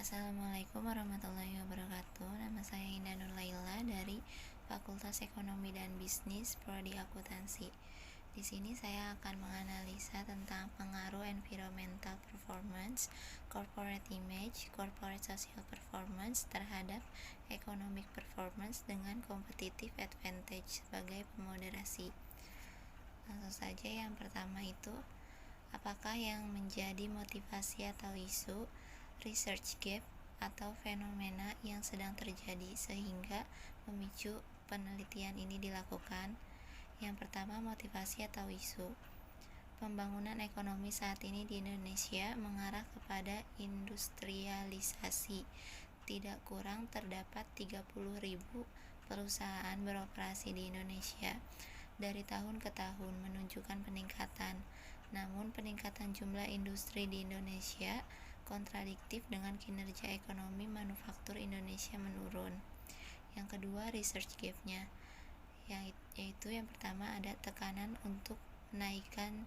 Assalamualaikum warahmatullahi wabarakatuh. Nama saya Indah Nur Laila dari Fakultas Ekonomi dan Bisnis Prodi Akuntansi. Di sini saya akan menganalisa tentang pengaruh environmental performance, corporate image, corporate social performance terhadap economic performance dengan competitive advantage sebagai pemoderasi. Langsung saja, yang pertama itu, apakah yang menjadi motivasi atau isu research gap atau fenomena yang sedang terjadi sehingga memicu penelitian ini dilakukan? Yang pertama, motivasi atau isu. Pembangunan ekonomi saat ini di Indonesia mengarah kepada industrialisasi. Tidak kurang terdapat 30.000 perusahaan beroperasi di Indonesia. Dari tahun ke tahun menunjukkan peningkatan. Namun peningkatan jumlah industri di Indonesia kontradiktif dengan kinerja ekonomi manufaktur Indonesia menurun. Yang kedua, research gap-nya, yaitu yang pertama ada tekanan untuk menaikkan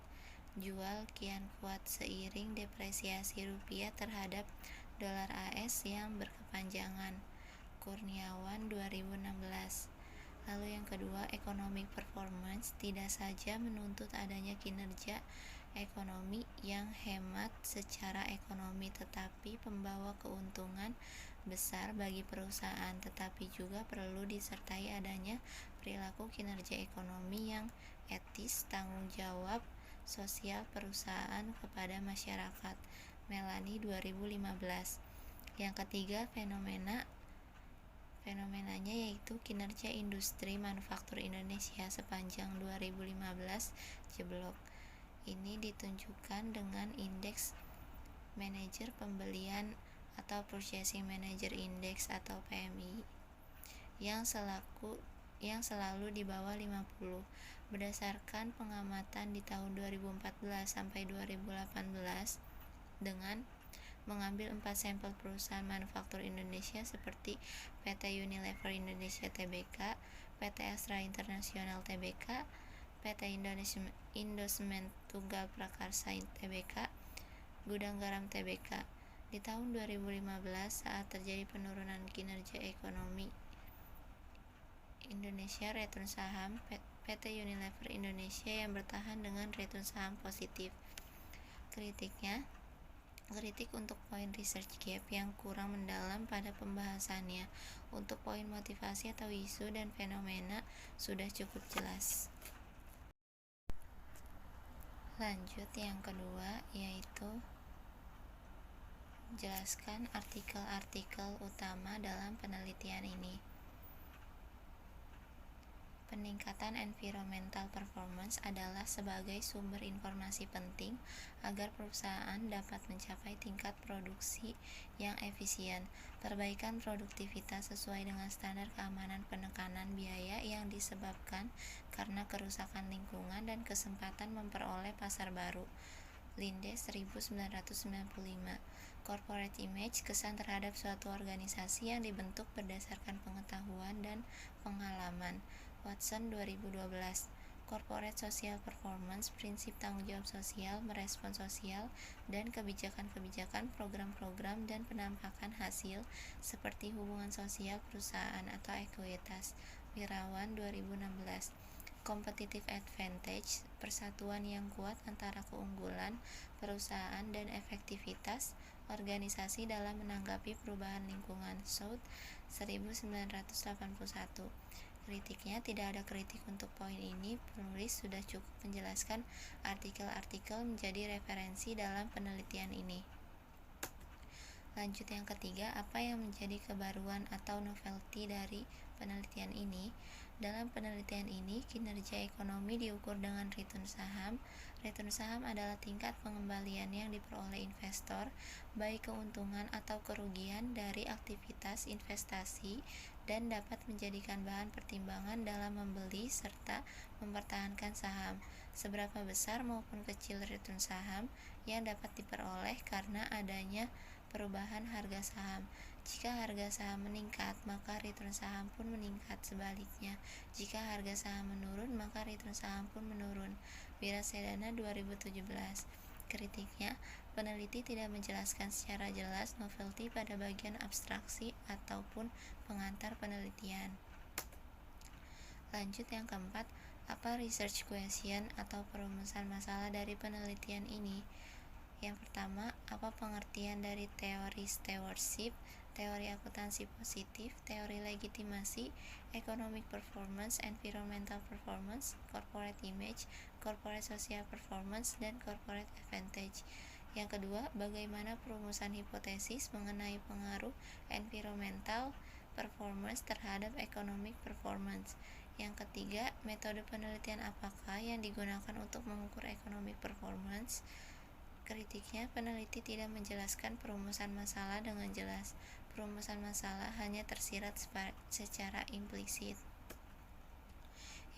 jual kian kuat seiring depresiasi rupiah terhadap dolar AS yang berkepanjangan. Kurniawan 2016. Lalu yang kedua, economic performance tidak saja menuntut adanya kinerja ekonomi yang hemat secara ekonomi tetapi pembawa keuntungan besar bagi perusahaan, tetapi juga perlu disertai adanya perilaku kinerja ekonomi yang etis, tanggung jawab sosial perusahaan kepada masyarakat. Melani 2015. Yang ketiga, fenomenanya yaitu kinerja industri manufaktur Indonesia sepanjang 2015 jeblok. Ini ditunjukkan dengan indeks manajer pembelian atau Purchasing Manager Index atau PMI yang selalu di bawah 50. Berdasarkan pengamatan di tahun 2014 sampai 2018 dengan mengambil 4 sampel perusahaan manufaktur Indonesia seperti PT Unilever Indonesia Tbk, PT Astra International Tbk, PT Indosement Tunggal Prakarsa Tbk, Gudang Garam Tbk. Di tahun 2015 saat terjadi penurunan kinerja ekonomi Indonesia, return saham PT Unilever Indonesia yang bertahan dengan return saham positif. Kritik untuk poin research gap yang kurang mendalam pada pembahasannya. Untuk poin motivasi atau isu dan fenomena sudah cukup jelas. Lanjut, yang kedua yaitu jelaskan artikel-artikel utama dalam penelitian ini. Peningkatan environmental performance adalah sebagai sumber informasi penting agar perusahaan dapat mencapai tingkat produksi yang efisien, perbaikan produktivitas sesuai dengan standar keamanan, penekanan biaya yang disebabkan karena kerusakan lingkungan dan kesempatan memperoleh pasar baru. Linde 1995. Corporate image, kesan terhadap suatu organisasi yang dibentuk berdasarkan pengetahuan dan pengalaman. Watson 2012. Corporate social performance, prinsip tanggung jawab sosial, merespon sosial, dan kebijakan-kebijakan, program-program, dan penampakan hasil seperti hubungan sosial perusahaan atau ekuitas. Wirawan 2016. Competitive advantage, persatuan yang kuat antara keunggulan perusahaan dan efektivitas organisasi dalam menanggapi perubahan lingkungan. South 1981. Kritiknya, tidak ada kritik untuk poin ini. Penulis sudah cukup menjelaskan artikel-artikel menjadi referensi dalam penelitian ini. Lanjut, yang ketiga, apa yang menjadi kebaruan atau novelty dari penelitian ini? Dalam penelitian ini, kinerja ekonomi diukur dengan return saham. Return saham adalah tingkat pengembalian yang diperoleh investor, baik keuntungan atau kerugian dari aktivitas investasi, dan dapat menjadikan bahan pertimbangan dalam membeli serta mempertahankan saham. Seberapa besar maupun kecil return saham yang dapat diperoleh karena adanya perubahan harga saham. Jika harga saham meningkat, maka return saham pun meningkat. Sebaliknya, jika harga saham menurun, maka return saham pun menurun. Wirasedana 2017. Kritiknya, peneliti tidak menjelaskan secara jelas novelty pada bagian abstraksi ataupun pengantar penelitian. Lanjut yang keempat, apa research question atau perumusan masalah dari penelitian ini? Yang pertama, apa pengertian dari teori stewardship, teori akuntansi positif, teori legitimasi, economic performance, environmental performance, corporate image, corporate social performance, dan corporate advantage. Yang kedua, bagaimana perumusan hipotesis mengenai pengaruh environmental performance terhadap economic performance. Yang ketiga, metode penelitian apakah yang digunakan untuk mengukur economic performance? Kritiknya, peneliti tidak menjelaskan perumusan masalah dengan jelas. Perumusan masalah hanya tersirat secara implisit.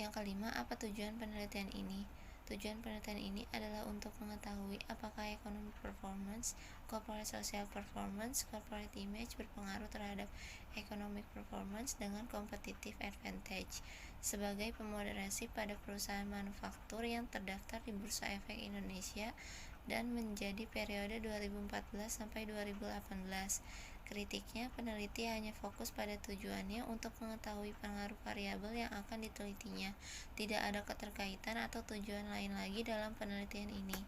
Yang kelima, apa tujuan penelitian ini? Tujuan penelitian ini adalah untuk mengetahui apakah economic performance, corporate social performance, corporate image berpengaruh terhadap economic performance dengan competitive advantage sebagai pemoderasi pada perusahaan manufaktur yang terdaftar di Bursa Efek Indonesia dan menjadi periode 2014 sampai 2018. Kritiknya, peneliti hanya fokus pada tujuannya untuk mengetahui pengaruh variabel yang akan ditelitinya. Tidak ada keterkaitan atau tujuan lain lagi dalam penelitian ini.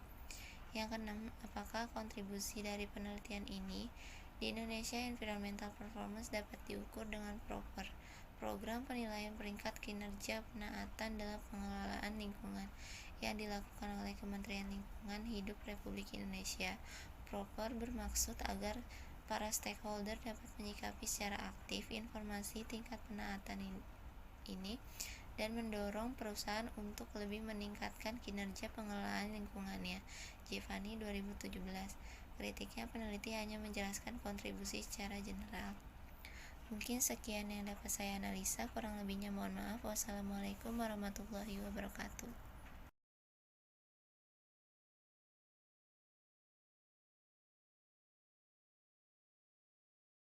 Yang keenam, apakah kontribusi dari penelitian ini? Di Indonesia, environmental performance dapat diukur dengan program penilaian peringkat kinerja penaatan dalam pengelolaan lingkungan yang dilakukan oleh Kementerian Lingkungan Hidup Republik Indonesia. Proper bermaksud agar para stakeholder dapat menyikapi secara aktif informasi tingkat penaatan ini dan mendorong perusahaan untuk lebih meningkatkan kinerja pengelolaan lingkungannya. Giovanni 2017. Kritiknya, peneliti hanya menjelaskan kontribusi secara general. Mungkin sekian yang dapat saya analisa, kurang lebihnya mohon maaf. Wassalamualaikum warahmatullahi wabarakatuh.